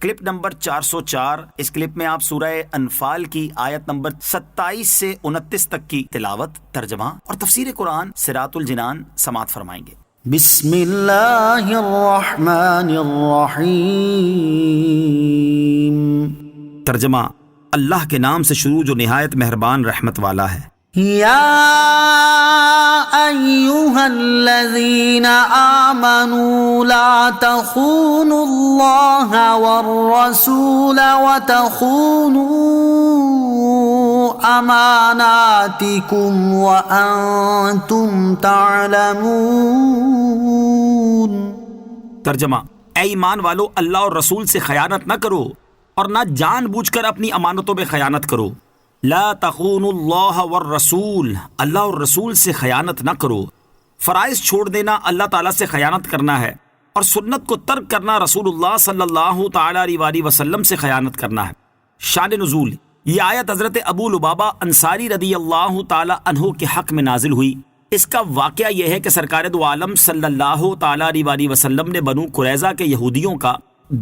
Clip number 404۔ اس clip میں آپ سورہ انفال کی آیت نمبر 27 سے 29 تک کی تلاوت، ترجمہ اور تفسیر قرآن صراط الجنان سماعت فرمائیں گے۔ بسم اللہ الرحمن الرحیم۔ ترجمہ: اللہ کے نام سے شروع جو نہایت مہربان رحمت والا ہے۔ یا ایھا الذین آمنوا لا تخونوا اللہ والرسول وتخونوا اماناتکم وانتم تعلمون۔ ترجمہ: اے ایمان والو، اللہ اور رسول سے خیانت نہ کرو اور نہ جان بوجھ کر اپنی امانتوں میں خیانت کرو۔ لا تخونوا اللہ والرسول، اللہ اور رسول سے خیانت نہ کرو۔ فرائض چھوڑ دینا اللہ تعالیٰ سے خیانت کرنا ہے، اور سنت کو ترک کرنا رسول اللہ صلی اللہ تعالیٰ علیہ وسلم سے خیانت کرنا ہے۔ شان نزول: یہ آیت حضرت ابو لبابہ انصاری رضی اللہ تعالیٰ عنہ کے حق میں نازل ہوئی۔ اس کا واقعہ یہ ہے کہ سرکار دو عالم صلی اللہ تعالیٰ علیہ وسلم نے بنو قریظہ کے یہودیوں کا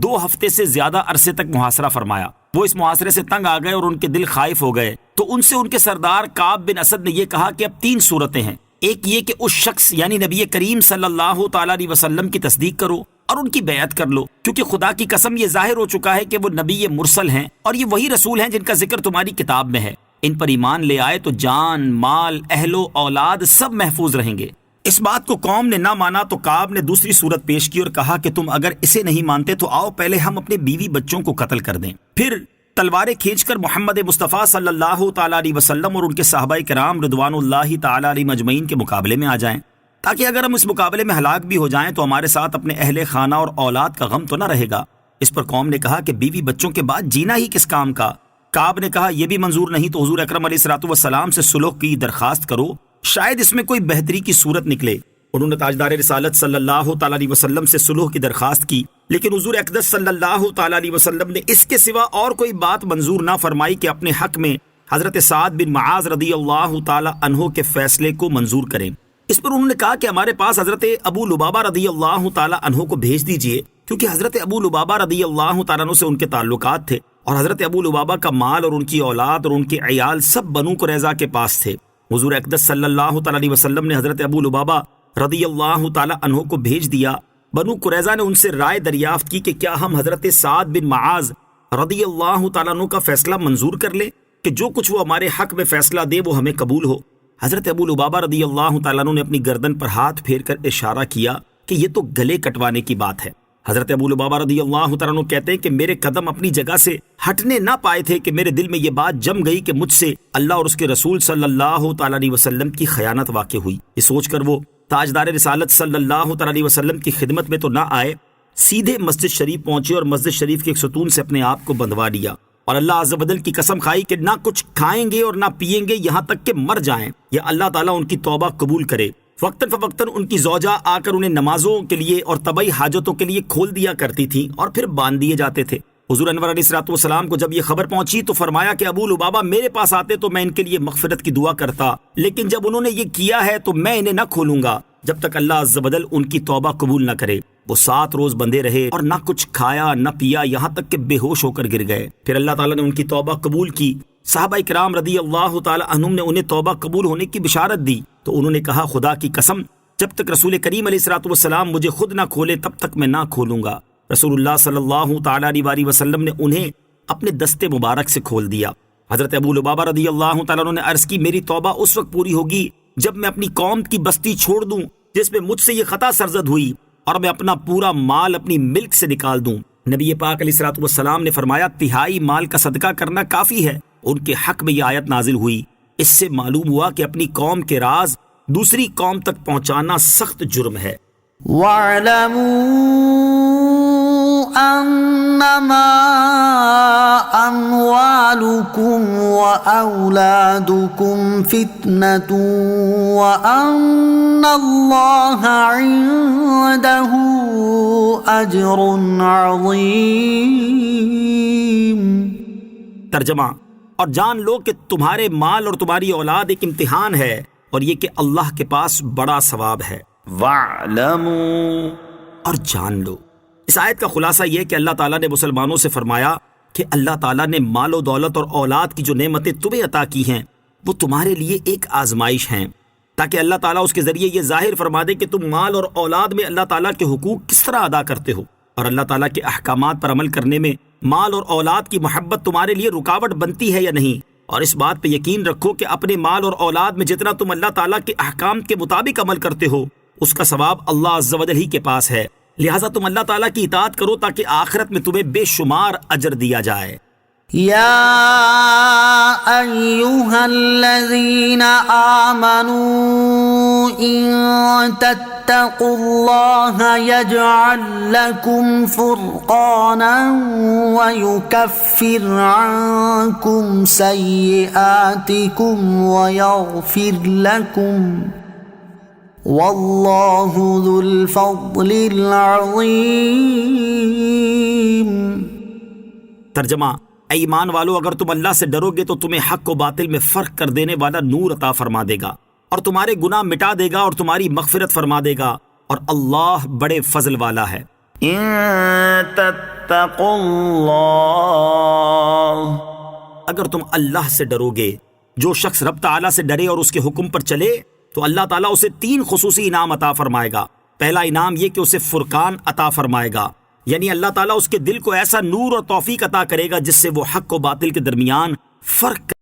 2 ہفتے سے زیادہ عرصے تک محاصرہ فرمایا۔ وہ اس محاصرے سے تنگ آ گئے اور ان کے دل خائف ہو گئے، تو ان سے ان کے سردار کعب بن اسد نے یہ کہا کہ اب 3 صورتیں ہیں۔ ایک یہ کہ اس شخص یعنی نبی کریم صلی اللہ تعالیٰ علیہ وسلم کی تصدیق کرو اور ان کی بیعت کر لو، کیونکہ خدا کی قسم یہ ظاہر ہو چکا ہے کہ وہ نبی مرسل ہیں اور یہ وہی رسول ہیں جن کا ذکر تمہاری کتاب میں ہے۔ ان پر ایمان لے آئے تو جان، مال، اہل و اولاد سب محفوظ رہیں گے۔ اس بات کو قوم نے نہ مانا تو کعب نے دوسری صورت پیش کی اور کہا کہ تم اگر اسے نہیں مانتے تو آؤ پہلے ہم اپنے بیوی بچوں کو قتل کر دیں، پھر تلواریں کھینچ کر محمد مصطفیٰ صلی اللہ تعالیٰ علیہ وسلم اور ان کے صحابہ کرام رضوان اللہ تعالیٰ علیہ مجمعین کے مقابلے میں آ جائیں، تاکہ اگر ہم اس مقابلے میں ہلاک بھی ہو جائیں تو ہمارے ساتھ اپنے اہل خانہ اور اولاد کا غم تو نہ رہے گا۔ اس پر قوم نے کہا کہ بیوی بچوں کے بعد جینا ہی کس کام کا؟ کعب نے کہا یہ بھی منظور نہیں تو حضور اکرم علیہ الصلوۃ والسلام سے صلح کی درخواست کرو، شاید اس میں کوئی بہتری کی صورت نکلے۔ انہوں نے تاجدار رسالت صلی اللہ تعالیٰ علیہ وسلم سے صلح کی درخواست کی، لیکن حضور اقدس صلی اللہ تعالیٰ علیہ وسلم نے اس کے سوا اور کوئی بات منظور نہ فرمائی کہ اپنے حق میں حضرت سعد بن معاذ رضی اللہ تعالیٰ عنہ کے فیصلے کو منظور کریں۔ اس پر انہوں نے کہا کہ ہمارے پاس حضرت ابو لبابہ رضی اللہ تعالیٰ عنہ کو بھیج دیجئے، کیونکہ حضرت ابو لبابہ رضی اللہ تعالیٰ عنہ سے ان کے تعلقات تھے، اور حضرت ابو لبابہ کا مال اور ان کی اولاد اور ان کے عیال سب بنو قریظہ کے پاس تھے۔ حضور اقدس صلی اللہ تعالیٰ علیہ وسلم نے حضرت ابو لبابہ رضی اللہ تعالیٰ عنہ کو بھیج دیا۔ بنو قریظہ نے ان سے رائے دریافت کی کہ کیا ہم حضرت سعد بن معاذ رضی اللہ تعالیٰ عنہ کا فیصلہ منظور کر لیں کہ جو کچھ وہ ہمارے حق میں فیصلہ دے وہ ہمیں قبول ہو۔ حضرت ابو لبابہ رضی اللہ تعالیٰ عنہ نے اپنی گردن پر ہاتھ پھیر کر اشارہ کیا کہ یہ تو گلے کٹوانے کی بات ہے۔ حضرت ابو لبابہ رضی اللہ تعالیٰ عنہ کہتے ہیں کہ میرے قدم اپنی جگہ سے ہٹنے نہ پائے تھے کہ میرے دل میں یہ بات جم گئی کہ مجھ سے اللہ اور اس کے رسول صلی اللہ تعالیٰ علیہ وسلم کی خیانت واقع ہوئی۔ یہ سوچ کر وہ تاجدار رسالت صلی اللہ تعالیٰ علیہ وسلم کی خدمت میں تو نہ آئے، سیدھے مسجد شریف پہنچے اور مسجد شریف کے ایک ستون سے اپنے آپ کو بندھوا لیا، اور اللہ عز و جل کی قسم کھائی کہ نہ کچھ کھائیں گے اور نہ پیئیں گے یہاں تک کہ مر جائیں، یا اللہ تعالیٰ ان کی توبہ قبول کرے۔ وقتاً فوقتاً ان کی زوجہ آ کر انہیں نمازوں کے لیے اور طبعی حاجتوں کے لیے کھول دیا کرتی تھیں اور پھر باندھ دیے جاتے تھے۔ حضور انور علیہ الصلوۃ والسلام کو جب یہ خبر پہنچی تو فرمایا کہ ابو لبابہ میرے پاس آتے تو میں ان کے لیے مغفرت کی دعا کرتا، لیکن جب انہوں نے یہ کیا ہے تو میں انہیں نہ کھولوں گا جب تک اللہ عز و جل ان کی توبہ قبول نہ کرے۔ وہ 7 روز بندے رہے اور نہ کچھ کھایا نہ پیا، یہاں تک کہ بے ہوش ہو کر گر گئے۔ پھر اللہ تعالیٰ نے ان کی توبہ قبول کی۔ صحابہ کرام رضی اللہ تعالیٰ عنہم نے انہیں توبہ قبول ہونے کی بشارت دی، تو انہوں نے کہا خدا کی قسم جب تک رسول کریم علیہ الصلوۃ والسلام مجھے خود نہ کھولے تب تک میں نہ کھولوں گا۔ رسول اللہ صلی اللہ تعالیٰ علیہ وسلم نے انہیں اپنے دستے مبارک سے کھول دیا۔ حضرت ابو لبابہ رضی اللہ تعالیٰ عنہ نے عرض کی میری توبہ اس وقت پوری ہوگی جب میں اپنی قوم کی بستی چھوڑ دوں جس میں مجھ سے یہ خطا سرزد ہوئی، اور میں اپنا پورا مال اپنی ملک سے نکال دوں۔ نبی پاک علیہ الصلوۃ والسلام نے فرمایا 1/3 مال کا صدقہ کرنا کافی ہے۔ ان کے حق میں یہ آیت نازل ہوئی۔ اس سے معلوم ہوا کہ اپنی قوم کے راز دوسری قوم تک پہنچانا سخت جرم ہے۔ وَاعْلَمُوا أَنَّمَا أَمْوَالُكُمْ وَأَوْلَادُكُمْ فِتْنَةٌ وَأَنَّ اللَّهَ عِندَهُ أَجْرٌ عَظِيمٌ۔ ترجمہ: اور جان لو کہ تمہارے مال اور تمہاری اولاد ایک امتحان ہے، اور یہ کہ اللہ کے پاس بڑا ثواب ہے۔ وَاعْلَمُوا، اور جان لو اس آیت کا خلاصہ یہ کہ اللہ تعالیٰ نے مسلمانوں سے فرمایا کہ اللہ تعالیٰ نے مال و دولت اور اولاد کی جو نعمتیں تمہیں عطا کی ہیں وہ تمہارے لیے ایک آزمائش ہیں، تاکہ اللہ تعالیٰ اس کے ذریعے یہ ظاہر فرما دے کہ تم مال اور اولاد میں اللہ تعالیٰ کے حقوق کس طرح ادا کرتے ہو، اور اللہ تعالیٰ کے احکامات پر عمل کرنے میں مال اور اولاد کی محبت تمہارے لیے رکاوٹ بنتی ہے یا نہیں۔ اور اس بات پہ یقین رکھو کہ اپنے مال اور اولاد میں جتنا تم اللہ تعالیٰ کے احکام کے مطابق عمل کرتے ہو اس کا ثواب اللہ عز و جل ہی کے پاس ہے، لہٰذا تم اللہ تعالیٰ کی اطاعت کرو تاکہ آخرت میں تمہیں بے شمار اجر دیا جائے۔ يا أيها الذين آمنوا إن تتقوا الله يجعل لكم فرقانا ويكفر عنكم سيئاتكم ويغفر لكم والله ذو الفضل العظيم۔ ترجمہ: اے ایمان والو، اگر تم اللہ سے ڈرو گے تو تمہیں حق و باطل میں فرق کر دینے والا نور عطا فرما دے گا اور تمہارے گناہ مٹا دے گا اور تمہاری مغفرت فرما دے گا، اور اللہ بڑے فضل والا ہے۔ ان تتقوا اللہ، اگر تم اللہ سے ڈرو گے، جو شخص رب تعالیٰ سے ڈرے اور اس کے حکم پر چلے تو اللہ تعالیٰ اسے 3 خصوصی انعام عطا فرمائے گا۔ پہلا انعام یہ کہ اسے فرقان عطا فرمائے گا، یعنی اللہ تعالیٰ اس کے دل کو ایسا نور اور توفیق عطا کرے گا جس سے وہ حق و باطل کے درمیان فرق